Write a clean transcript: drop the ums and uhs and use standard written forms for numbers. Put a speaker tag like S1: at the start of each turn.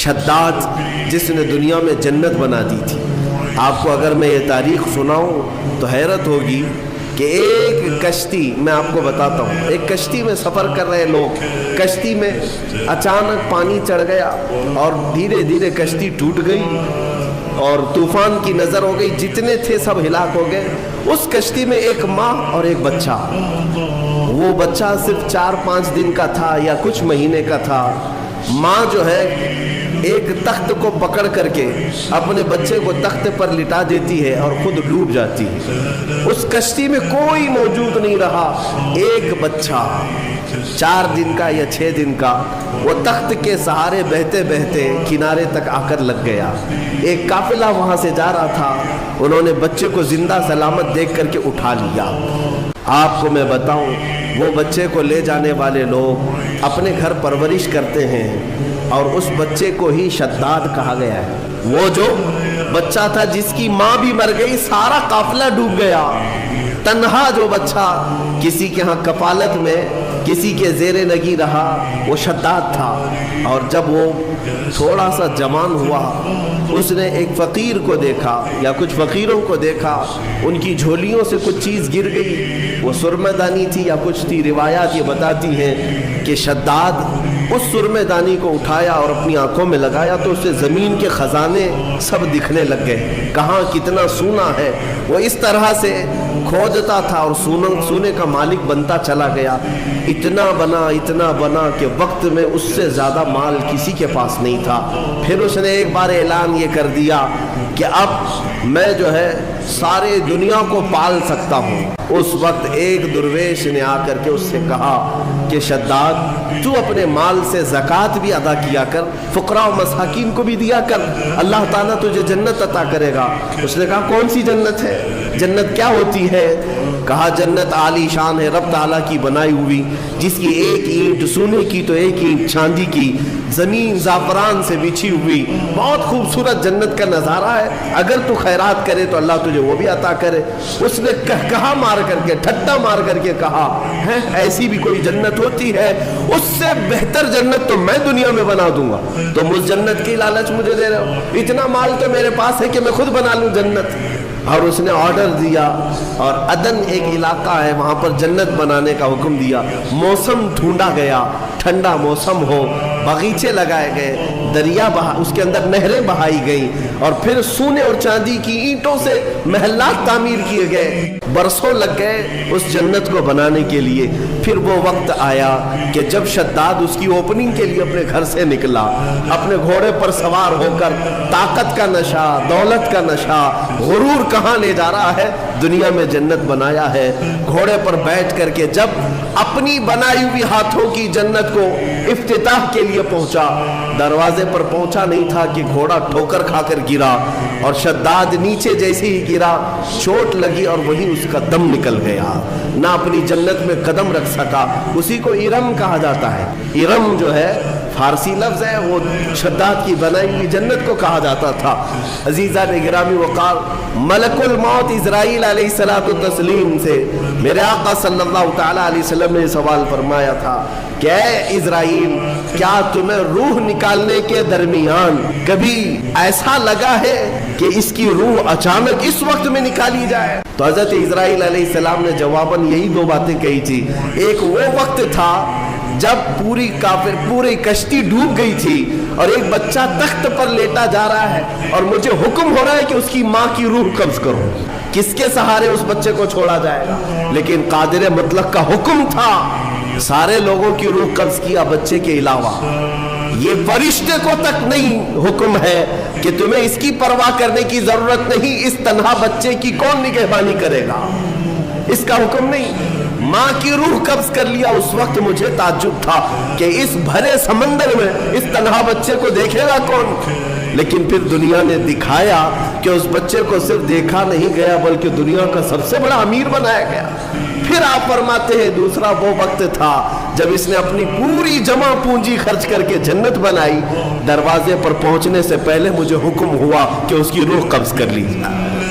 S1: شداد جس نے دنیا میں جنت بنا دی تھی. آپ کو اگر میں یہ تاریخ سناؤں تو حیرت ہوگی کہ ایک کشتی، میں آپ کو بتاتا ہوں، ایک کشتی میں سفر کر رہے لوگ، کشتی میں اچانک پانی چڑھ گیا اور دھیرے دھیرے کشتی ٹوٹ گئی اور طوفان کی نظر ہو گئی، جتنے تھے سب ہلاک ہو گئے. اس کشتی میں ایک ماں اور ایک بچہ. وہ بچہ صرف 4-5 دن کا تھا یا کچھ مہینے کا تھا. ماں جو ہے ایک تخت کو پکڑ کر کے اپنے بچے کو تخت پر لٹا دیتی ہے اور خود ڈوب جاتی ہے. اس کشتی میں کوئی موجود نہیں رہا. ایک بچہ 4 دن کا یا 6 دن کا وہ تخت کے سہارے بہتے بہتے کنارے تک آ کر لگ گیا. ایک قافلہ وہاں سے جا رہا تھا، انہوں نے بچے کو زندہ سلامت دیکھ کر کے اٹھا لیا. آپ کو میں بتاؤں، وہ بچے کو لے جانے والے لوگ اپنے گھر پرورش کرتے ہیں اور اس بچے کو ہی شداد کہا گیا ہے. وہ جو بچہ تھا جس کی ماں بھی مر گئی، سارا قافلہ ڈوب گیا، تنہا جو بچہ کسی کے ہاں کفالت میں کسی کے زیر نگی رہا، وہ شداد تھا. اور جب وہ تھوڑا سا جوان ہوا، اس نے ایک فقیر کو دیکھا یا کچھ فقیروں کو دیکھا، ان کی جھولیوں سے کچھ چیز گر گئی، وہ سرمہ دانی تھی یا کچھ تھی. روایات یہ بتاتی ہیں کہ شداد اس سرمہ دانی کو اٹھایا اور اپنی آنکھوں میں لگایا تو اسے زمین کے خزانے سب دکھنے لگ گئے، کہاں کتنا سونا ہے. وہ اس طرح سے کھودتا تھا اور سونے کا مالک بنتا چلا گیا. اتنا بنا کہ وقت میں اس سے زیادہ مال کسی کے پاس نہیں تھا. پھر اس نے ایک بار اعلان یہ کر دیا کہ اب میں جو ہے سارے دنیا کو پال سکتا ہوں. اس وقت ایک درویش نے آ کر کے اس سے کہا کہ شداد، تو اپنے مال سے زکوٰۃ بھی ادا کیا کر، فقراء و مساکین کو بھی دیا کر، اللہ تعالیٰ تجھے جنت عطا کرے گا. اس نے کہا کون سی جنت ہے؟ جنت کیا ہوتی ہے؟ کہا جنت عالی شان ہے، رب تعالیٰ کی بنائی ہوئی، جس کی ایک اینٹ سونے کی تو ایک اینٹ چاندی کی، زمین زعفران سے بچھی ہوئی، بہت خوبصورت جنت کا نظارہ ہے. اگر تو خیرات کرے تو اللہ تجھے وہ بھی عطا کرے. اس نے کہا مار کر کے، ٹھٹا مار کر کے کہا ہے ایسی بھی کوئی جنت ہوتی ہے؟ اس سے بہتر جنت تو میں دنیا میں بنا دوں گا. تم اس جنت کی لالچ مجھے دے رہے ہو؟ اتنا مال تو میرے پاس ہے کہ میں خود بنا لوں جنت. اور اس نے آرڈر دیا اور عدن ایک علاقہ ہے، وہاں پر جنت بنانے کا حکم دیا. موسم ڈھونڈا گیا، ٹھنڈا موسم ہو، باغیچے لگائے گئے، دریا اس کے اندر نہریں بہائی گئیں اور پھر سونے اور چاندی کی اینٹوں سے محلات تعمیر کیے گئے. برسوں لگ گئے اس جنت کو بنانے کے لیے. پھر وہ وقت آیا کہ جب شداد اس کی اوپننگ کے لیے اپنے گھر سے نکلا، اپنے گھوڑے پر سوار ہو کر، طاقت کا نشہ، دولت کا نشہ، غرور کہاں لے جا رہا ہے، دنیا میں جنت بنایا ہے. گھوڑے پر بیٹھ کر کے جب اپنی بنائی ہوئی ہاتھوں کی جنت کو افتتاح کے لیے پہنچا، دروازے پر پہنچا نہیں تھا کہ گھوڑا ٹھوکر کھا کر گرا اور شداد نیچے جیسے ہی گرا چوٹ لگی اور وہیں اس کا دم نکل گیا. نہ اپنی جنت میں قدم رکھ سکا. اسی کو ارم کہا جاتا ہے. ارم جو ہے فارسی لفظ ہے، وہ شداد کی بنائی ہوئی جنت کو کہا جاتا تھا. عزیزان گرامی وقار، ملک الموت اسرائیل علیہ الصلوۃ والتسلیم سے میرے آقا صلی اللہ تعالیٰ علیہ وسلم نے سوال فرمایا تھا کہ اے اسرائیل، کیا تمہیں روح نکالنے کے درمیان کبھی ایسا لگا ہے کہ اس کی روح اچانک اس وقت میں نکالی جائے؟ تو حضرت اسرائیل علیہ السلام نے جواباً یہی 2 باتیں کہی تھی. ایک وہ وقت تھا جب پوری کشتی ڈوب گئی تھی اور ایک بچہ تخت پر لیٹا جا رہا ہے اور مجھے حکم ہو رہا ہے کہ اس کی ماں کی روح قبض کرو. کس کے سہارے اس بچے کو چھوڑا جائے گا؟ لیکن قادر مطلق کا حکم تھا، سارے لوگوں کی روح قبض کیا بچے کے علاوہ. یہ فرشتے کو تک نہیں حکم ہے کہ تمہیں اس کی پرواہ کرنے کی ضرورت نہیں، اس تنہا بچے کی کون نگہبانی کرے گا، اس کا حکم نہیں. ماں کی روح قبض کر لیا. اس وقت مجھے تعجب تھا کہ اس بھرے سمندر میں اس تنہا بچے کو دیکھے گا کون. لیکن پھر دنیا نے دکھایا کہ اس بچے کو صرف دیکھا نہیں گیا بلکہ دنیا کا سب سے بڑا امیر بنایا گیا. پھر آپ فرماتے ہیں دوسرا وہ وقت تھا جب اس نے اپنی پوری جمع پونجی خرچ کر کے جنت بنائی. دروازے پر پہنچنے سے پہلے مجھے حکم ہوا کہ اس کی روح قبض کر لی جائے.